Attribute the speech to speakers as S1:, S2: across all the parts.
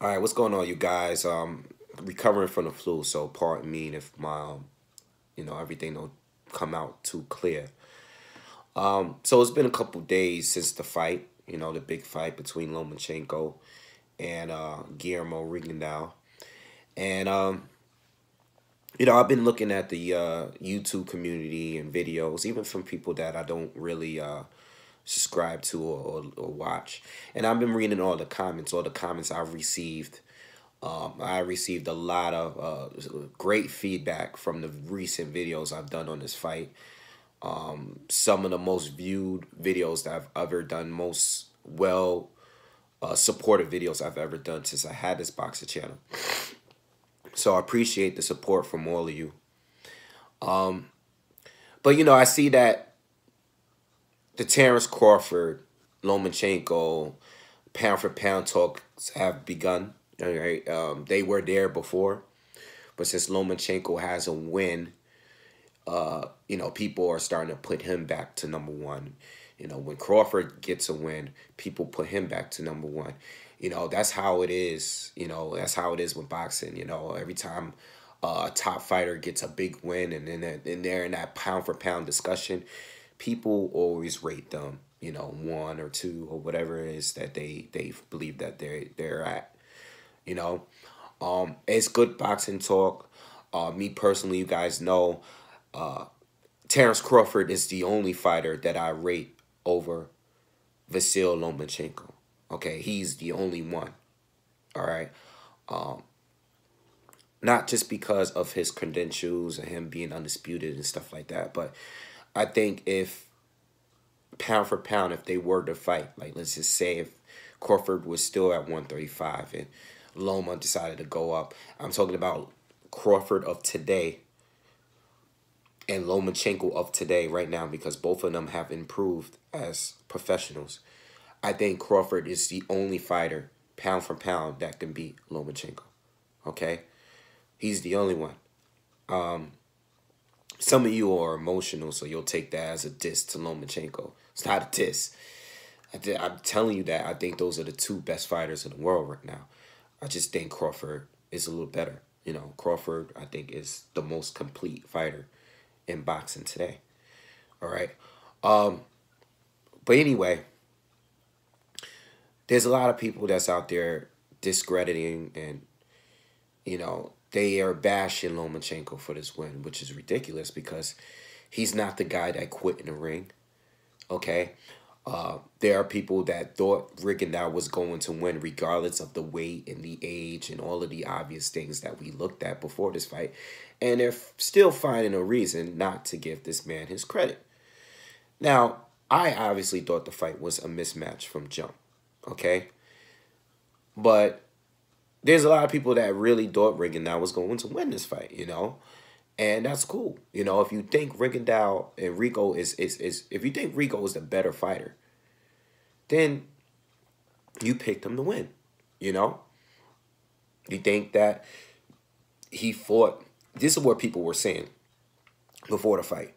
S1: All right, what's going on, you guys? Recovering from the flu, so pardon me if my, everything don't come out too clear. So it's been a couple days since the fight, the big fight between Lomachenko and Guillermo Rigondeaux, and I've been looking at the YouTube community and videos, even from people that I don't really subscribe to or watch, and I've been reading all the comments I've received. I received a lot of great feedback from the recent videos I've done on this fight. Some of the most viewed videos that I've ever done, most well supported videos I've ever done since I had this boxing channel. So I appreciate the support from all of you. But I see that the Terence Crawford, Lomachenko, pound for pound talks have begun. All right, they were there before, but since Lomachenko has a win, people are starting to put him back to number one. When Crawford gets a win, people put him back to number one. That's how it is. That's how it is with boxing. Every time a top fighter gets a big win and then they're in that pound for pound discussion, people always rate them, one or two or whatever it is that they believe that they're at. You know, it's good boxing talk. Me personally, you guys know, Terence Crawford is the only fighter that I rate over Vasyl Lomachenko. Okay, he's the only one. All right. Not just because of his credentials and him being undisputed and stuff like that, but I think if pound for pound, if they were to fight, like let's just say if Crawford was still at 135 and Loma decided to go up, I'm talking about Crawford of today and Lomachenko of today right now, because both of them have improved as professionals. I think Crawford is the only fighter, pound for pound, that can beat Lomachenko. Okay? He's the only one. Some of you are emotional, so you'll take that as a diss to Lomachenko. It's not a diss. I'm telling you that I think those are the two best fighters in the world right now. I just think Crawford is a little better. Crawford, I think, is the most complete fighter in boxing today. All right. But anyway, there's a lot of people that's out there discrediting and, they are bashing Lomachenko for this win, which is ridiculous because he's not the guy that quit in the ring. Okay. There are people that thought Rigondeaux was going to win regardless of the weight and the age and all of the obvious things that we looked at before this fight. And they're still finding a reason not to give this man his credit. Now, I obviously thought the fight was a mismatch from jump. Okay? But there's a lot of people that really thought Rigondeaux was going to win this fight, And that's cool. If you think Rigondeaux and Rico is if you think Rico is the better fighter, then you picked him to win. You think that he fought. This is what people were saying before the fight.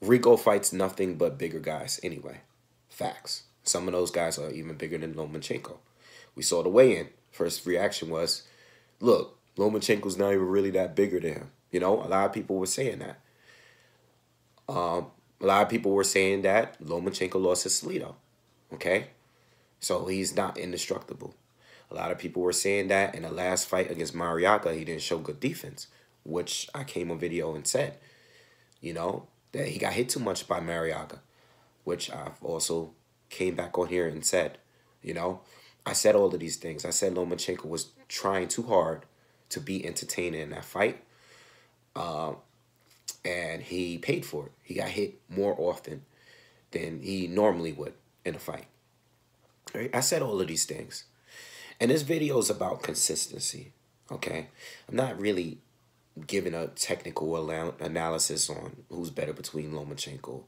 S1: Rico fights nothing but bigger guys anyway. Facts. Some of those guys are even bigger than Lomachenko. We saw the weigh-in. First reaction was, look, Lomachenko's not even really that bigger than him. A lot of people were saying that. A lot of people were saying that Lomachenko lost his Salido. Okay? So he's not indestructible. A lot of people were saying that in the last fight against Mariaca, he didn't show good defense, which I came on video and said, that he got hit too much by Mariaca, which I've also came back on here and said, I said all of these things. I said Lomachenko was trying too hard to be entertaining in that fight. And he paid for it. He got hit more often than he normally would in a fight. Right? I said all of these things. And this video is about consistency. Okay? I'm not really giving a technical analysis on who's better between Lomachenko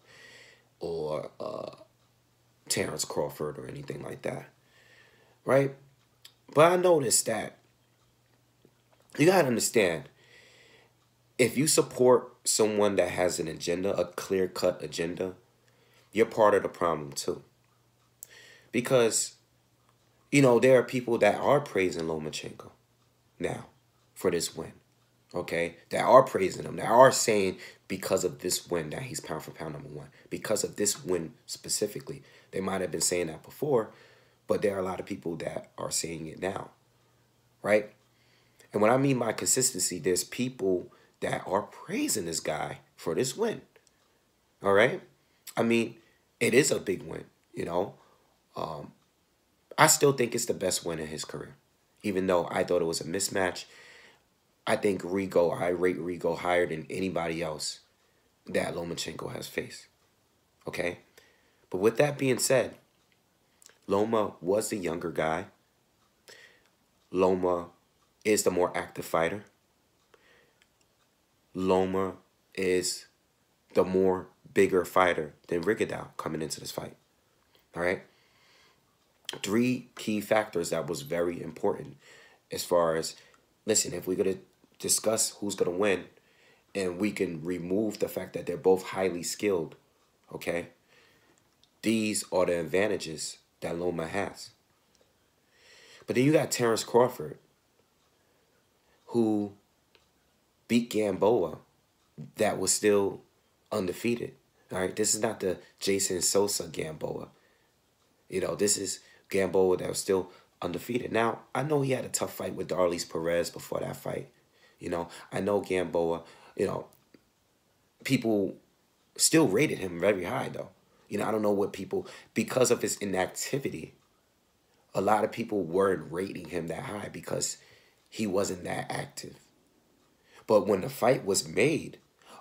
S1: or Terence Crawford or anything like that. Right? But I noticed that you got to understand, if you support someone that has an agenda, a clear-cut agenda, you're part of the problem too. Because, you know, there are people that are praising Lomachenko now for this win. Okay, that are praising him, that are saying because of this win that he's pound for pound #1. Because of this win specifically. They might have been saying that before, but there are a lot of people that are saying it now, right? And when I mean by consistency, there's people that are praising this guy for this win, all right? I mean, it is a big win, you know? I still think it's the best win in his career, even though I thought it was a mismatch. I think I rate Rigo higher than anybody else that Lomachenko has faced. Okay? But with that being said, Loma was the younger guy. Loma is the more active fighter. Loma is the more bigger fighter than Rigondeaux coming into this fight. All right? 3 key factors that was very important as far as, listen, if we're going to discuss who's going to win, and we can remove the fact that they're both highly skilled, okay? These are the advantages that Loma has. But then you got Terence Crawford, who beat Gamboa that was still undefeated, all right? This is not the Jason Sosa Gamboa. You know, this is Gamboa that was still undefeated. Now, I know he had a tough fight with Darlis Perez before that fight. You know, I know Gamboa, you know, people still rated him very high, though. You know, I don't know what people, because of his inactivity, a lot of people weren't rating him that high because he wasn't that active. But when the fight was made,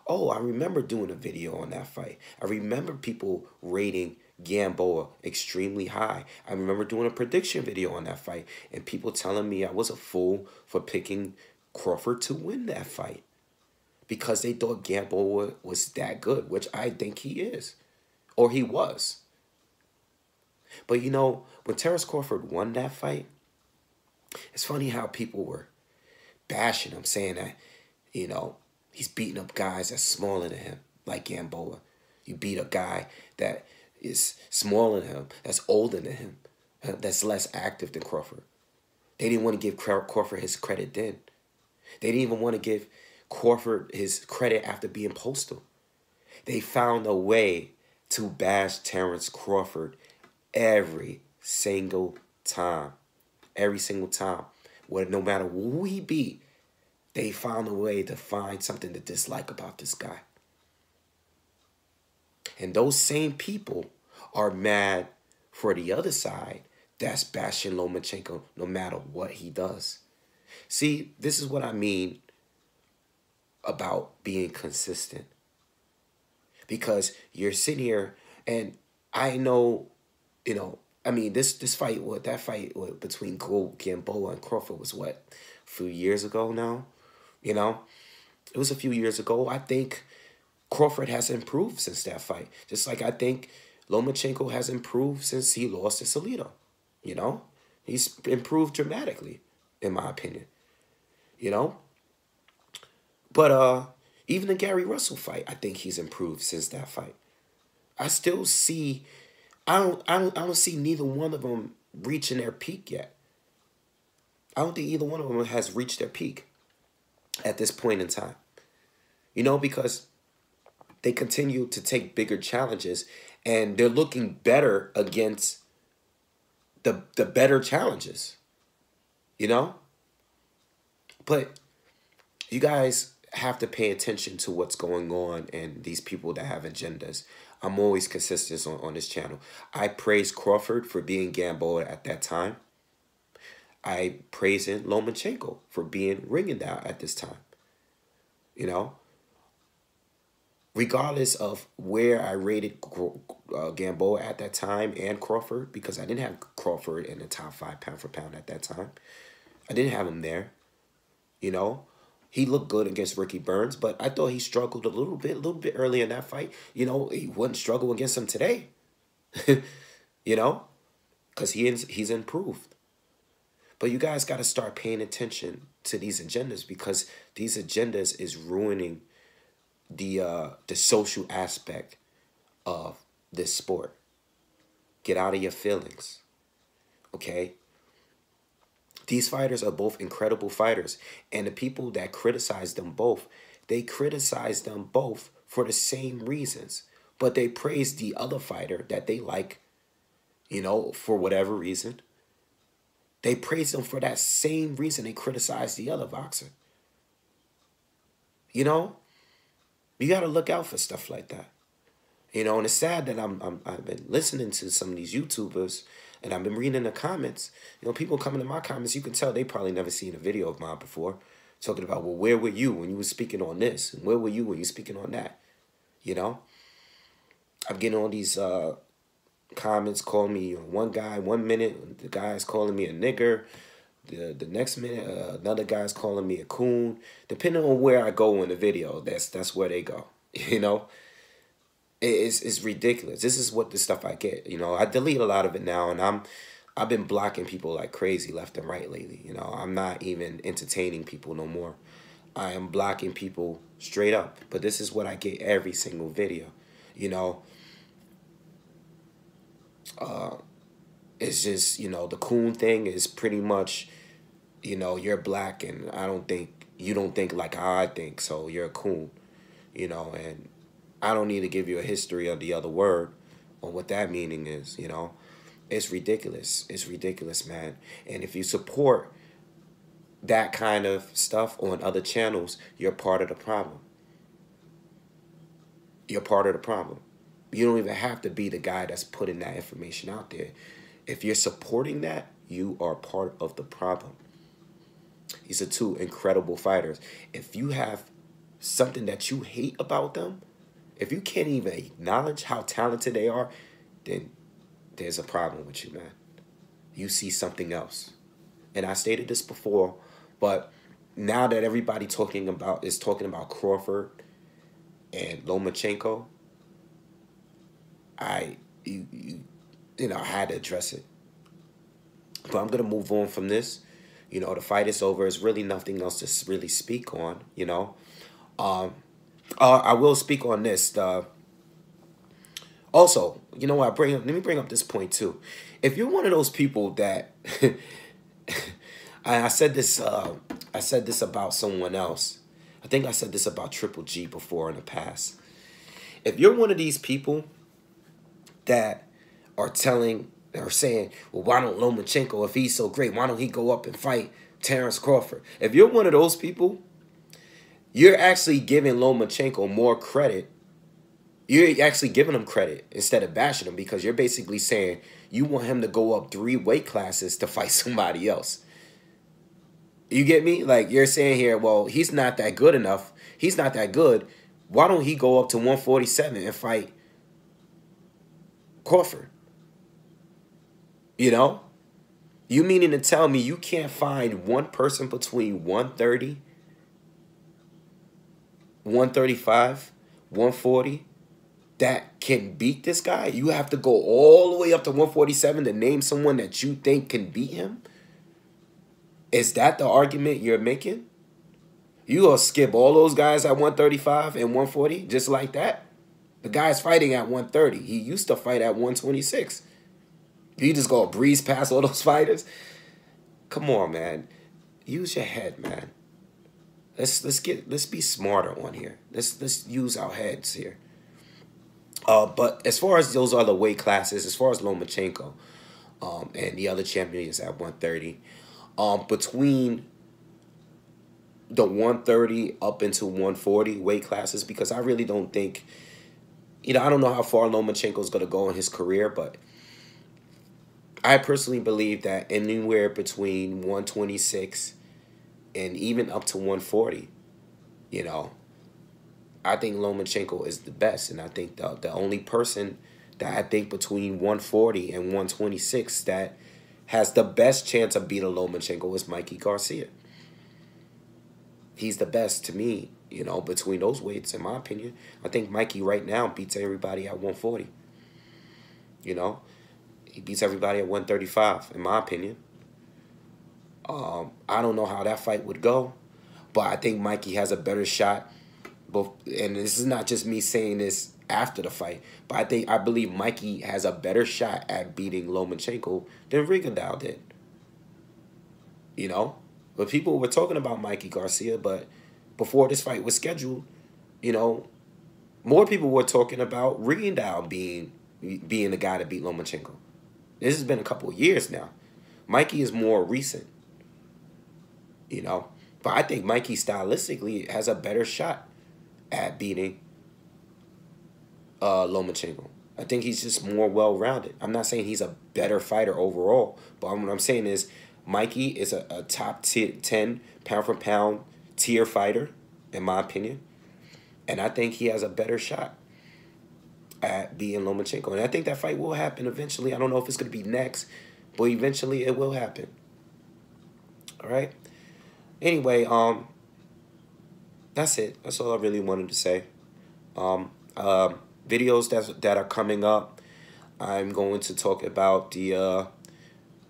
S1: oh, I remember doing a video on that fight. I remember people rating Gamboa extremely high. I remember doing a prediction video on that fight and people telling me I was a fool for picking Crawford to win that fight because they thought Gamboa was that good, which I think he is, or he was. But you know, when Terence Crawford won that fight, it's funny how people were bashing him, saying that, you know, he's beating up guys that's smaller than him, like Gamboa. You beat a guy that is smaller than him, that's older than him, that's less active than Crawford. They didn't want to give Crawford his credit then. They didn't even want to give Crawford his credit after being postal. They found a way to bash Terence Crawford every single time. Every single time. No matter who he beat, they found a way to find something to dislike about this guy. And those same people are mad for the other side that's bashing Lomachenko no matter what he does. See, this is what I mean about being consistent. Because you're sitting here, and I know, you know, I mean, that fight between Gamboa and Crawford was what, a few years ago now? You know, it was a few years ago. I think Crawford has improved since that fight. Just like I think Lomachenko has improved since he lost to Salido. You know, he's improved dramatically, in my opinion. You know, but even the Gary Russell fight, I think he's improved since that fight. I still see, I don't see neither one of them reaching their peak yet. I don't think either one of them has reached their peak at this point in time. You know, because they continue to take bigger challenges and they're looking better against the better challenges. You know? But you guys have to pay attention to what's going on and these people that have agendas. I'm always consistent on this channel. I praise Crawford for being Gamboa at that time. I praise Lomachenko for being Rigondeaux at this time. You know? Regardless of where I rated Gamboa at that time and Crawford, because I didn't have Crawford in the top 5 pound for pound at that time. I didn't have him there. You know, he looked good against Ricky Burns, but I thought he struggled a little bit early in that fight. You know, he wouldn't struggle against him today. You know, because he's improved. But you guys got to start paying attention to these agendas because these agendas is ruining the social aspect of this sport. Get out of your feelings, okay? These fighters are both incredible fighters. And the people that criticize them both, they criticize them both for the same reasons. But they praise the other fighter that they like, you know, for whatever reason. They praise them for that same reason they criticize the other boxer. You know, you got to look out for stuff like that. You know, and it's sad that I've been listening to some of these YouTubers, and I've been reading the comments. You know, people coming in my comments, you can tell they probably never seen a video of mine before, talking about, well, where were you when you were speaking on this? And where were you when you were speaking on that? You know? I'm getting all these comments calling me one guy 1 minute, the guy's calling me a nigger. The next minute, another guy's calling me a coon. Depending on where I go in the video, that's where they go. You know? It's ridiculous. This is what the stuff I get. You know, I delete a lot of it now, and I've been blocking people like crazy left and right lately. You know, I'm not even entertaining people no more. I am blocking people straight up. But this is what I get every single video. You know, it's just, you know, the coon thing is pretty much, you know, you're black and you don't think like how I think, so you're a coon. You know, and I don't need to give you a history of the other word or what that meaning is, you know. It's ridiculous. It's ridiculous, man. And if you support that kind of stuff on other channels, you're part of the problem. You're part of the problem. You don't even have to be the guy that's putting that information out there. If you're supporting that, you are part of the problem. These are two incredible fighters. If you have something that you hate about them, if you can't even acknowledge how talented they are, then there's a problem with you, man. You see something else. And I stated this before, but now that everybody is talking about Crawford and Lomachenko, you know, I had to address it. But I'm gonna move on from this. You know, the fight is over. There's really nothing else to really speak on. You know, I will speak on this. Also, you know what? Let me bring up this point too. If you're one of those people that I said this about someone else. I think I said this about Triple G before in the past. If you're one of these people that are saying, well, why don't Lomachenko, if he's so great, why don't he go up and fight Terence Crawford? If you're one of those people, you're actually giving Lomachenko more credit. You're actually giving him credit instead of bashing him, because you're basically saying you want him to go up 3 weight classes to fight somebody else. You get me? Like, you're saying here, well, he's not that good enough. He's not that good. Why don't he go up to 147 and fight Crawford? You know? You meaning to tell me you can't find one person between 130, 135, 140 that can beat this guy? You have to go all the way up to 147 to name someone that you think can beat him? Is that the argument you're making? You gonna skip all those guys at 135 and 140 just like that? The guy's fighting at 130. He used to fight at 126. You just gonna breeze past all those fighters? Come on, man. Use your head, man. Let's be smarter on here. Let's use our heads here. But as far as those other weight classes, as far as Lomachenko, and the other champions at 130, between the 130 up into 140 weight classes, because I really don't think, you know, I don't know how far Lomachenko's going to go in his career, but I personally believe that anywhere between 126 and even up to 140, you know, I think Lomachenko is the best. And I think the only person that I think between 140 and 126 that has the best chance of beating Lomachenko is Mikey Garcia. He's the best to me, you know, between those weights, in my opinion. I think Mikey right now beats everybody at 140. You know, he beats everybody at 135, in my opinion. I don't know how that fight would go, but I think Mikey has a better shot. And this is not just me saying this after the fight, but I believe Mikey has a better shot at beating Lomachenko than Rigondeaux did. you know. But people were talking about Mikey Garcia, but before this fight was scheduled, you know, more people were talking about Rigondeaux being the guy to beat Lomachenko. This has been a couple of years now. Mikey is more recent, you know. But I think Mikey stylistically has a better shot at beating Lomachenko. I think he's just more well-rounded. I'm not saying he's a better fighter overall, but what I'm saying is Mikey is a top 10 pound-for-pound tier fighter, in my opinion. And I think he has a better shot at beating Lomachenko. And I think that fight will happen eventually. I don't know if it's going to be next, but eventually it will happen. All right? Anyway, that's it. That's all I really wanted to say. Videos that are coming up, I'm going to talk about the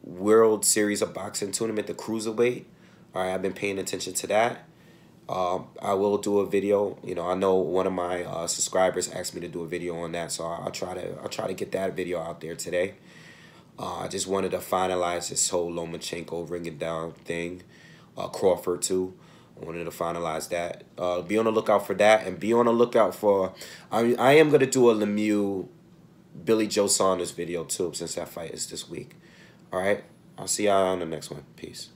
S1: World Series of Boxing tournament, the Cruiserweight. All right, I've been paying attention to that. I will do a video. You know, I know one of my subscribers asked me to do a video on that, so I'll try to get that video out there today. I just wanted to finalize this whole Lomachenko Rigondeaux thing. Crawford too. I wanted to finalize that. Be on the lookout for that, and be on the lookout for. I am gonna do a Lemieux Billy Joe Saunders video too, since that fight is this week. All right. I'll see y'all on the next one. Peace.